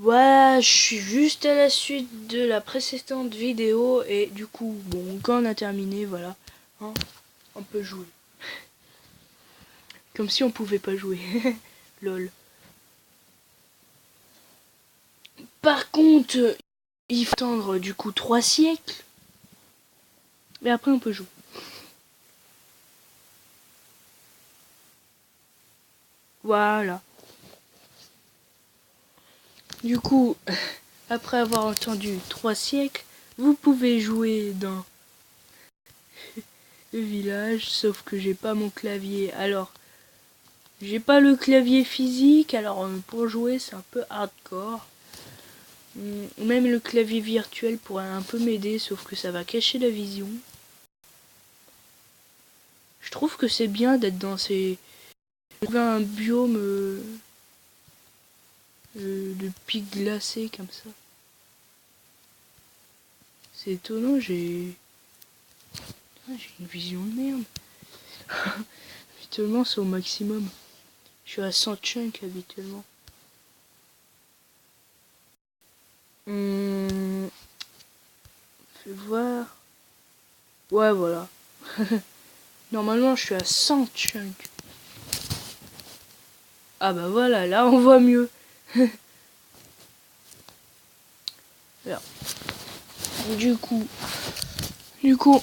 Voilà, je suis juste à la suite de la précédente vidéo et du coup, bon, quand on a terminé, voilà, hein, on peut jouer. Comme si on pouvait pas jouer. Lol. Par contre, il faut attendre du coup 3 siècles. Et après on peut jouer. Voilà. Du coup, après avoir entendu 3 siècles, vous pouvez jouer dans le village, sauf que j'ai pas mon clavier. Alors, j'ai pas le clavier physique, alors pour jouer c'est un peu hardcore. Même le clavier virtuel pourrait un peu m'aider, sauf que ça va cacher la vision. Je trouve que c'est bien d'être dans un biome de pics glacés comme ça. C'est étonnant, j'ai une vision de merde. Habituellement c'est au maximum. Je suis à 100 chunks habituellement. Fais voir. Ouais, voilà. Normalement je suis à 100 chunks. Ah bah voilà, là on voit mieux. Alors, du coup,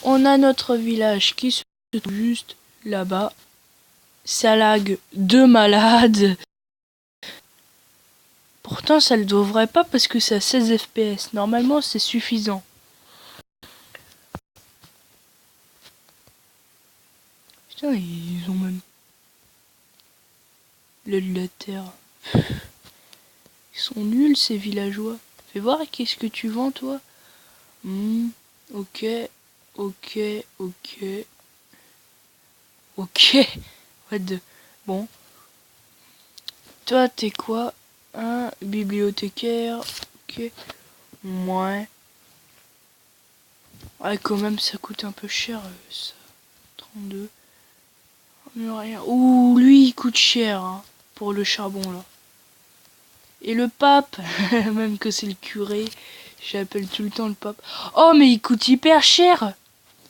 on a notre village qui se trouve juste là-bas. Ça lag de malade. Pourtant, ça le devrait pas parce que c'est à 16 FPS. Normalement, c'est suffisant. Putain, ils ont même l'aile de la terre. Ils sont nuls, ces villageois. Fais voir, qu'est-ce que tu vends, toi? Ok, ok, ok. Ok. What the... Bon. Toi, t'es quoi? Un bibliothécaire. Ok. Ouais. Ouais, quand même, ça coûte un peu cher, ça. 32. Mais rien. Ouh, lui, il coûte cher, hein, pour le charbon, là. Et le pape, même que c'est le curé, j'appelle tout le temps le pape. Oh, mais il coûte hyper cher!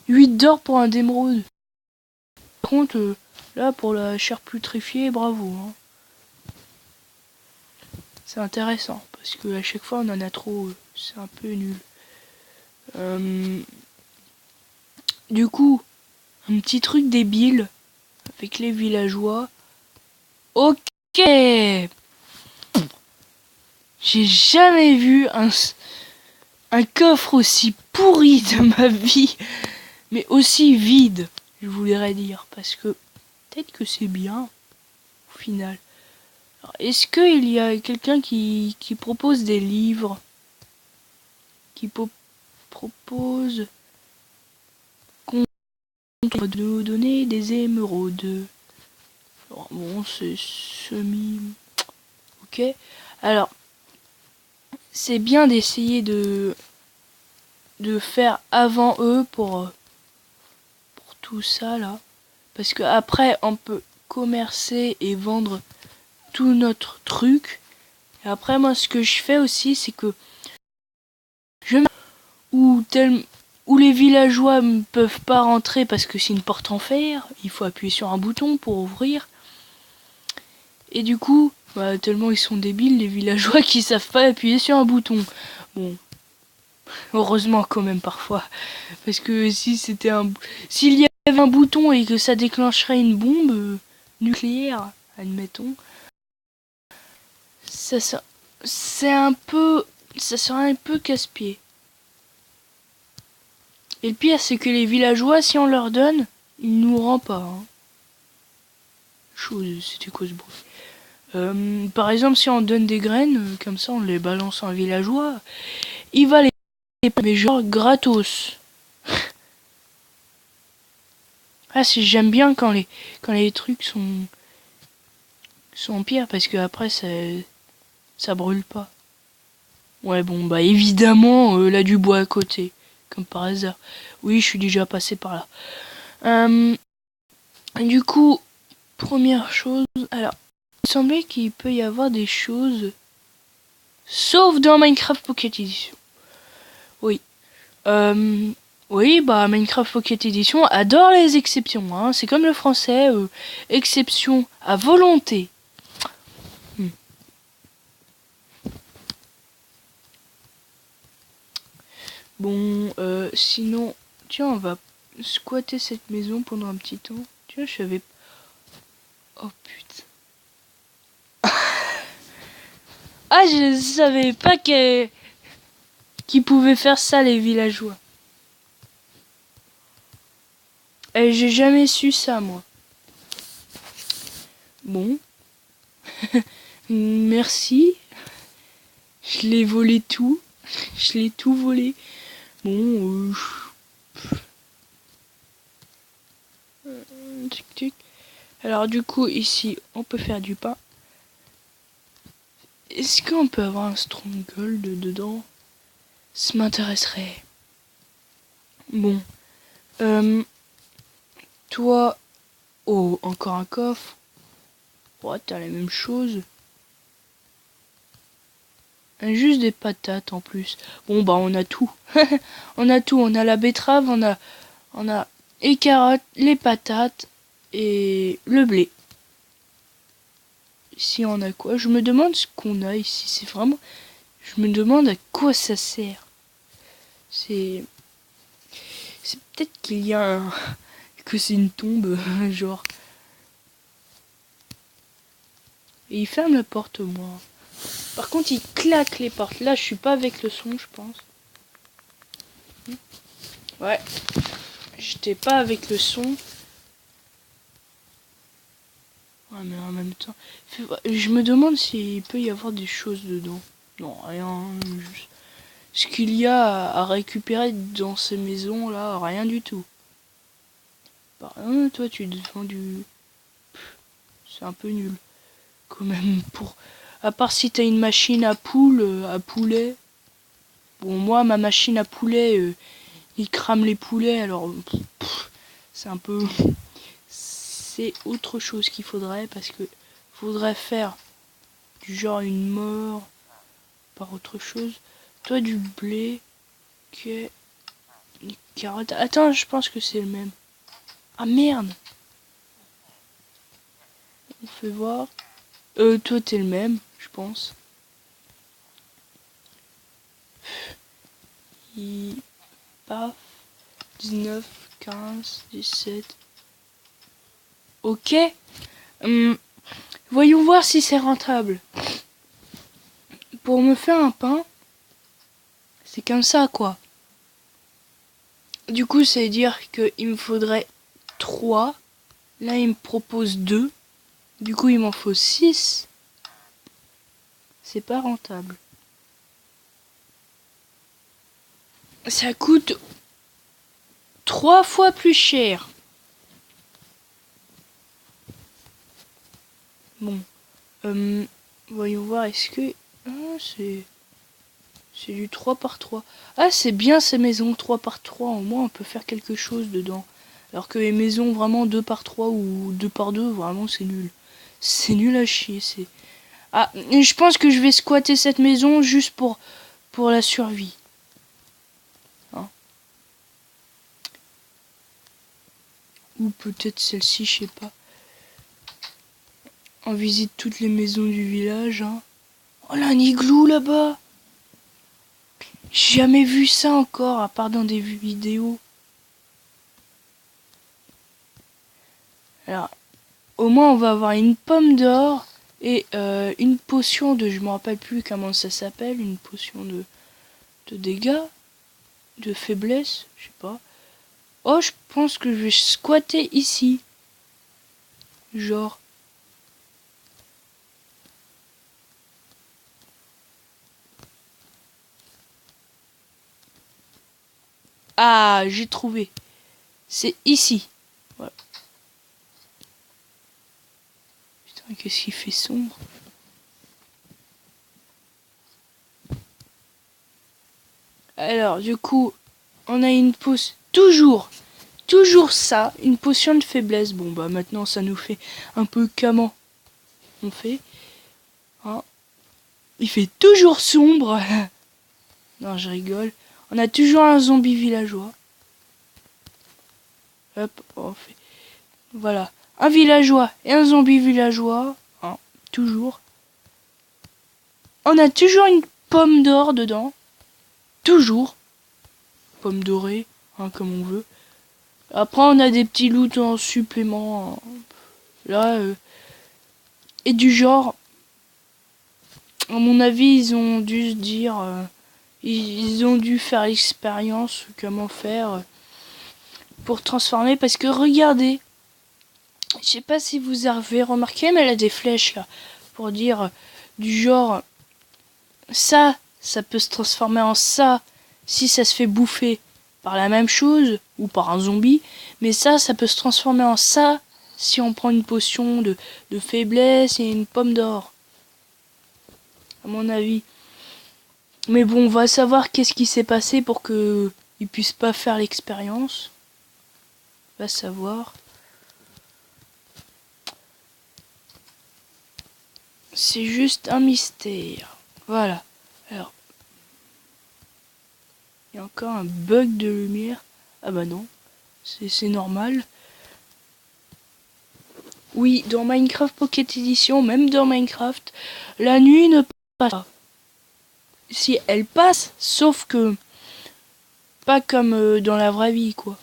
8 d'or pour un d'émeraude. Par contre, là, pour la chair putrifiée, bravo, hein. C'est intéressant, parce que à chaque fois, on en a trop. C'est un peu nul. Du coup, un petit truc débile avec les villageois. Ok! J'ai jamais vu un coffre aussi pourri de ma vie, mais aussi vide, je voudrais dire, parce que peut-être que c'est bien, au final. Est-ce qu'il y a quelqu'un qui propose des livres, qui propose de nous donner des émeraudes? Alors, bon, c'est semi... Ok. Alors, c'est bien d'essayer de faire avant eux pour tout ça, là. Parce que après, on peut commercer et vendre tout notre truc. Et après, moi, ce que je fais aussi, c'est que je où les villageois ne peuvent pas rentrer parce que c'est une porte en fer, il faut appuyer sur un bouton pour ouvrir. Et du coup, bah, tellement ils sont débiles, les villageois, qui savent pas appuyer sur un bouton. Bon, heureusement quand même parfois, parce que s'il y avait un bouton et que ça déclencherait une bombe nucléaire, admettons, ça serait un peu casse-pied. Et le pire, c'est que les villageois, si on leur donne, ils nous rendent pas. Hein. C'était quoi ce bruit? Par exemple, si on donne des graines, comme ça, on les balance à un villageois, il va les mais genre gratos. Ah, j'aime bien quand les trucs sont pires, parce que après ça brûle pas. Ouais, bon, bah évidemment, là du bois à côté, comme par hasard. Oui, je suis déjà passé par là. Du coup, première chose, alors, il semblait qu'il peut y avoir des choses Sauf dans Minecraft Pocket Edition. Oui. Oui, bah Minecraft Pocket Edition adore les exceptions. Hein. C'est comme le français, exception à volonté. Bon, sinon, tiens, on va squatter cette maison pendant un petit temps. Tiens, je savais... Oh putain. Ah, je savais pas qu'ils pouvaient faire ça, les villageois. Et j'ai jamais su ça, moi. Bon. Merci. Je l'ai volé tout. Je l'ai tout volé. Bon, tic tic. Alors du coup, ici, on peut faire du pain. Est-ce qu'on peut avoir un stronghold dedans? Ça m'intéresserait. Bon. Toi... Oh, encore un coffre. Ouais, t'as la même chose. Juste des patates en plus. Bon, bah on a tout. On a tout. On a la betterave, on a les carottes, les patates et le blé. Ici, on a quoi? Je me demande ce qu'on a ici. C'est vraiment... Je me demande à quoi ça sert. C'est peut-être qu'il y a un... que c'est une tombe, genre. Et il ferme la porte, moi. Par contre, il claque les portes. Là, je suis pas avec le son, je pense. Ouais. J'étais pas avec le son. Ouais, mais en même temps... Je me demande s'il peut y avoir des choses dedans. Non, rien. Juste... Ce qu'il y a à récupérer dans ces maisons-là, rien du tout. Bah, hein, toi, tu défends du... C'est un peu nul. Quand même, pour... À part si t'as une machine à poulet. Bon, moi, ma machine à poulet, il crame les poulets, alors... C'est un peu... C'est autre chose qu'il faudrait, parce que... Faudrait faire du genre une mort par autre chose. Toi, du blé... Ok... Des carottes... Attends, je pense que c'est le même. Ah, merde! On fait voir... toi, t'es le même, je pense. Paf, 19, 15, 17. Ok. Voyons voir si c'est rentable. Pour me faire un pain, c'est comme ça, quoi. Du coup, ça veut dire qu'il me faudrait 3. Là, il me propose 2. Du coup, il m'en faut 6. C'est pas rentable. Ça coûte 3 fois plus cher. Bon. Voyons voir, est-ce que... Ah, c'est du 3 par 3. Ah, c'est bien ces maisons 3 par 3. Au moins, on peut faire quelque chose dedans. Alors que les maisons vraiment 2 par 3 ou 2 par 2, vraiment, c'est nul. C'est nul à chier. C'est... Ah, je pense que je vais squatter cette maison juste pour la survie. Hein? Ou peut-être celle-ci, je sais pas. On visite toutes les maisons du village. Hein. Oh là, un igloo là-bas. J'ai jamais vu ça encore, à part dans des vidéos. Alors, au moins on va avoir une pomme d'or et une potion de... Je me rappelle plus comment ça s'appelle. Une potion de dégâts. De faiblesse, je sais pas. Oh, je pense que je vais squatter ici. Genre... Ah, j'ai trouvé. C'est ici. Voilà. Putain, qu'est-ce qu'il fait sombre. Alors, du coup, on a une potion. Toujours ça. Une potion de faiblesse. Bon, bah maintenant, ça nous fait un peu comment on fait. Hein. Il fait toujours sombre. Non, je rigole. On a toujours un zombie villageois. Hop, on fait. Voilà. Un villageois et un zombie villageois. Hein, toujours. On a toujours une pomme d'or dedans. Toujours. Pomme dorée, hein, comme on veut. Après, on a des petits loots en supplément. Hein. Là, et du genre, à mon avis, ils ont dû se dire, ils ont dû faire l'expérience, comment faire pour transformer. Parce que regardez, je sais pas si vous avez remarqué, mais elle a des flèches là, pour dire du genre, ça peut se transformer en ça si ça se fait bouffer par la même chose ou par un zombie, mais ça peut se transformer en ça si on prend une potion de faiblesse et une pomme d'or, à mon avis. Mais bon, on va savoir qu'est-ce qui s'est passé pour que ils puissent pas faire l'expérience. On va savoir. C'est juste un mystère. Voilà. Alors, il y a encore un bug de lumière. Ah bah non, c'est normal. Oui, dans Minecraft Pocket Edition, même dans Minecraft, la nuit ne passe pas. Si elle passe, sauf que pas comme dans la vraie vie, quoi.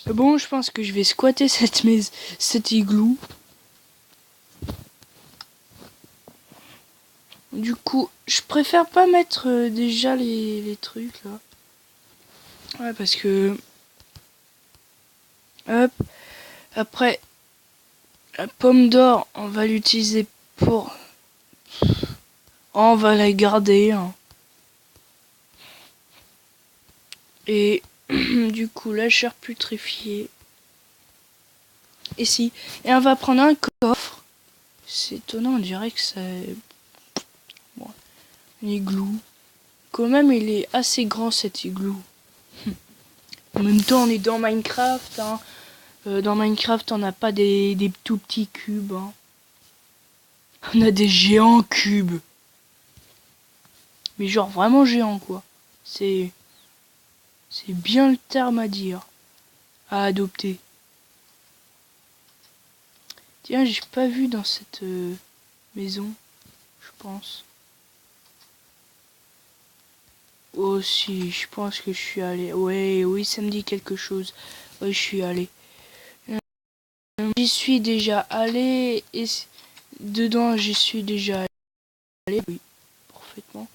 Bon, je pense que je vais squatter cet igloo. Du coup, je préfère pas mettre déjà les trucs là. Ouais, parce que... Hop. Après, la pomme d'or, on va l'utiliser pour... On va la garder. Hein. Et du coup, la chair putréfiée. Ici. Et on va prendre un coffre. C'est étonnant, on dirait que c'est... Bon, un igloo. Quand même, il est assez grand cet igloo. En même temps, on est dans Minecraft. Hein. Dans Minecraft, on n'a pas des tout petits cubes. Hein. On a des géants cubes. Mais genre vraiment géants, quoi. C'est bien le terme à dire. À adopter. Tiens, j'ai pas vu dans cette maison, je pense. Oh si, je pense que je suis allé. Ouais, oui, ça me dit quelque chose. Ouais, je suis allé. J'y suis déjà allé et dedans j'y suis déjà allé. Oui, parfaitement.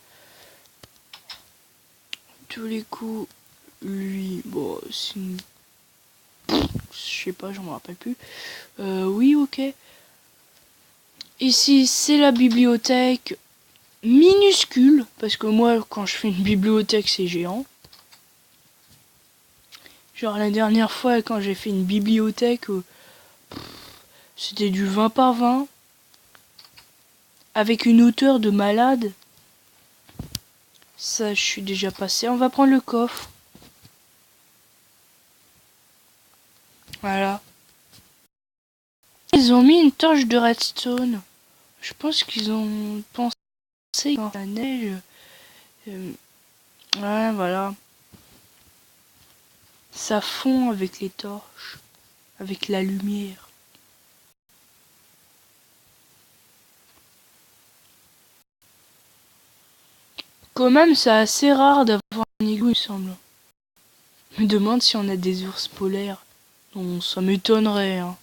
Tous les coups, lui, bon, c'est une... Je sais pas, j'en me rappelle plus. Oui, ok. Ici, c'est la bibliothèque minuscule, parce que moi, quand je fais une bibliothèque, c'est géant. Genre la dernière fois, quand j'ai fait une bibliothèque, c'était du 20 par 20, avec une hauteur de malade. Ça, je suis déjà passé. On va prendre le coffre. Voilà. Ils ont mis une torche de redstone. Je pense qu'ils ont pensé quand la neige... ouais, voilà. Ça fond avec les torches, avec la lumière. Quand même, c'est assez rare d'avoir un igloo, il me semble. Je me demande si on a des ours polaires. Non, ça m'étonnerait. Hein.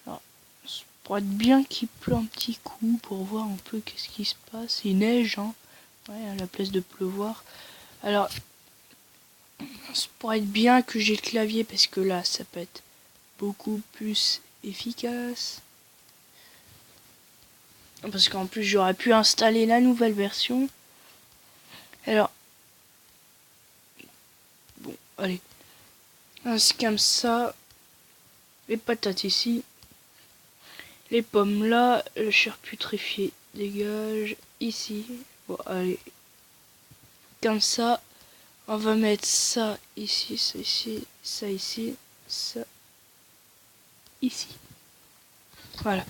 Alors, ça pourrait être bien qu'il pleut un petit coup pour voir un peu qu'est-ce qui se passe. Il neige, hein. Ouais, à la place de pleuvoir. Alors, ça pourrait être bien que j'ai le clavier parce que là, ça peut être beaucoup plus efficace. Parce qu'en plus, j'aurais pu installer la nouvelle version. Alors, bon, allez. C'est comme ça. Les patates ici. Les pommes là. Le chair putréfié dégage. Ici. Bon, allez. Comme ça. On va mettre ça ici, ça ici, ça ici, ça ici. Voilà.